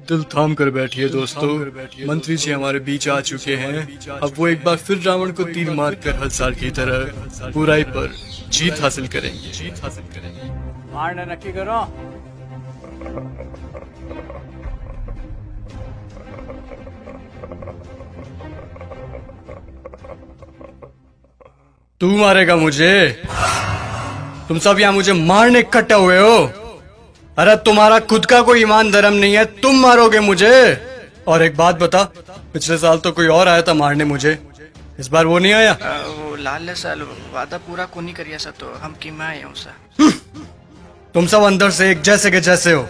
दिल थाम कर बैठिए दोस्तों, मंत्री जी हमारे बीच आ चुके हैं। अब वो एक बार फिर रावण को तीर मार कर हर साल की तरह बुराई पर जीत हासिल करेंगे। मारना नक्की करो। तू मारेगा मुझे? तुम सब यहाँ मुझे मारने इकट्ठे हुए हो? अरे तुम्हारा खुद का कोई ईमान धर्म नहीं है, तुम मारोगे मुझे? और एक बात बता, पिछले साल तो कोई और आया था मारने मुझे, इस बार वो नहीं आया? वो लाल साल वादा पूरा कोनी करिया सा तो हम की मैं आया हूँ सा। तुम सब अंदर से एक जैसे के जैसे हो।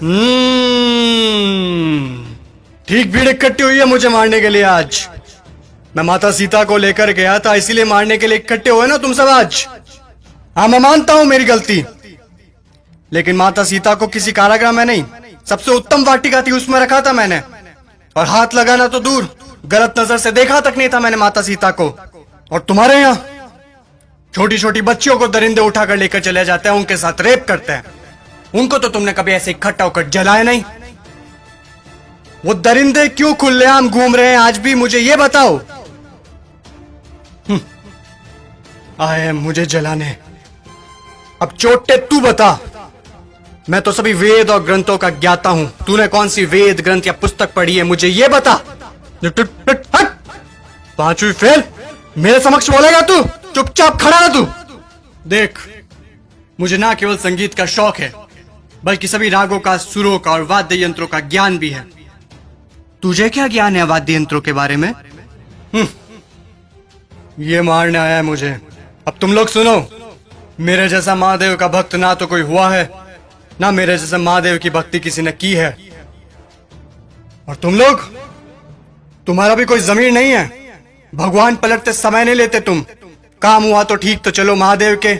ठीक भीड़ इकट्ठी हुई है मुझे मारने के लिए आज। मैं माता सीता को लेकर गया था, इसीलिए मारने के लिए इकट्ठे हुए ना तुम सब आज। हाँ, मैं मानता हूं मेरी गलती, लेकिन माता सीता को किसी कारागृह में नहीं, सबसे उत्तम वाटिका थी उसमें रखा था मैंने। और हाथ लगाना तो दूर, गलत नजर से देखा तक नहीं था मैंने माता सीता को। और तुम्हारे यहाँ छोटी छोटी बच्चियों को दरिंदे उठाकर लेकर चले जाते हैं, उनके साथ रेप करते हैं। उनको तो तुमने कभी ऐसे इकट्ठा होकर जलाया नहीं। वो दरिंदे क्यों खुलेआम घूम रहे हैं आज भी, मुझे ये बताओ। आए हैं मुझे जलाने। अब चोटे तू बता। मैं तो सभी वेद और ग्रंथों का ज्ञाता हूं। तूने कौन सी वेद ग्रंथ या पुस्तक पढ़ी है, मुझे ये बता। पांचवी फेल मेरे समक्ष बोलेगा तू? चुपचाप खड़ा रह तू। देख, मुझे ना केवल संगीत का शौक है, बल्कि सभी रागों का, सुरों का और वाद्य यंत्रों का ज्ञान भी है। तुझे क्या ज्ञान है वाद्य यंत्रों के बारे में? ये मारने आया है मुझे। अब तुम लोग सुनो, मेरे जैसा महादेव का भक्त ना तो कोई हुआ है, ना मेरे जैसा महादेव की भक्ति किसी ने की है। और तुम लोग, तुम्हारा भी कोई जमीर नहीं है। भगवान पलटते समय नहीं लेते तुम। काम हुआ तो ठीक, तो चलो महादेव के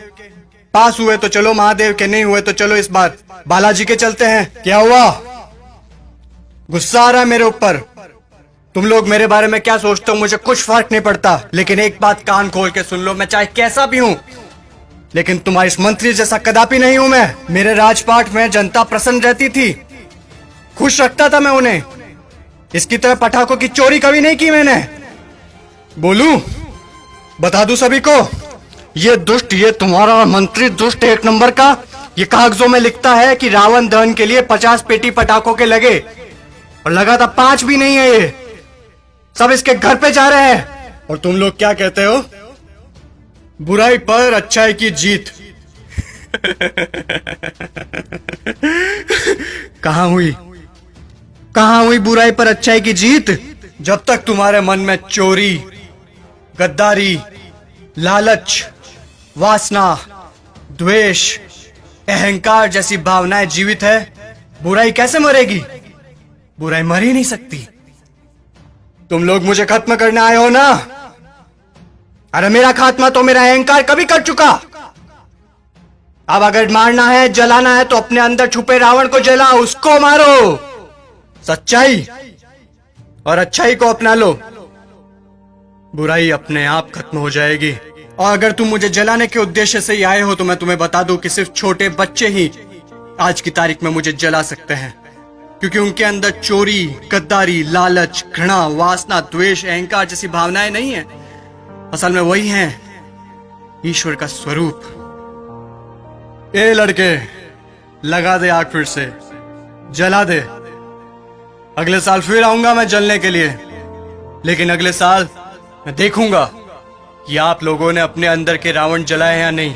पास, हुए तो चलो महादेव के, नहीं हुए तो चलो इस बार बालाजी के चलते हैं। क्या हुआ? गुस्सा आ रहा है मेरे ऊपर? तुम लोग मेरे बारे में क्या सोचते हो मुझे कुछ फर्क नहीं पड़ता, लेकिन एक बात कान खोल के सुन लो, मैं चाहे कैसा भी हूं, लेकिन तुम्हारी इस मंत्री जैसा कदापि नहीं हूं मैं। मेरे राजपाट में जनता प्रसन्न रहती थी, खुश रखता था मैं उन्हें। इसकी तरह पटाखों की चोरी कभी नहीं की मैंने। बोलूं, बता दूं सभी को, ये दुष्ट, ये तुम्हारा मंत्री दुष्ट एक नंबर का, ये कागजों में लिखता है कि रावण दहन के लिए 50 पेटी पटाखों के लगे, और लगा था 5 भी नहीं है। ये सब इसके घर पे जा रहे हैं। और तुम लोग क्या कहते हो? बुराई पर अच्छाई की जीत। कहां हुई, कहां हुई बुराई पर अच्छाई की जीत? जब तक तुम्हारे मन में चोरी, गद्दारी, लालच, वासना, द्वेष, अहंकार जैसी भावनाएं जीवित है, बुराई कैसे मरेगी? बुराई मर ही नहीं सकती। तुम लोग मुझे खत्म करने आए हो ना? अरे मेरा खात्मा तो मेरा अहंकार कभी कर चुका। अब अगर मारना है, जलाना है, तो अपने अंदर छुपे रावण को जलाओ, उसको मारो। सच्चाई और अच्छाई को अपना लो, बुराई अपने आप खत्म हो जाएगी। और अगर तुम मुझे जलाने के उद्देश्य से ही आए हो, तो मैं तुम्हें बता दूं कि सिर्फ छोटे बच्चे ही आज की तारीख में मुझे जला सकते हैं, क्योंकि उनके अंदर चोरी, गद्दारी, लालच, घृणा, वासना, द्वेष, अहंकार जैसी भावनाएं नहीं है। असल में वही हैं ईश्वर का स्वरूप। ए लड़के, लगा दे आग फिर से, जला दे। अगले साल फिर आऊंगा मैं जलने के लिए, लेकिन अगले साल मैं देखूंगा कि आप लोगों ने अपने अंदर के रावण जलाए हैं या नहीं।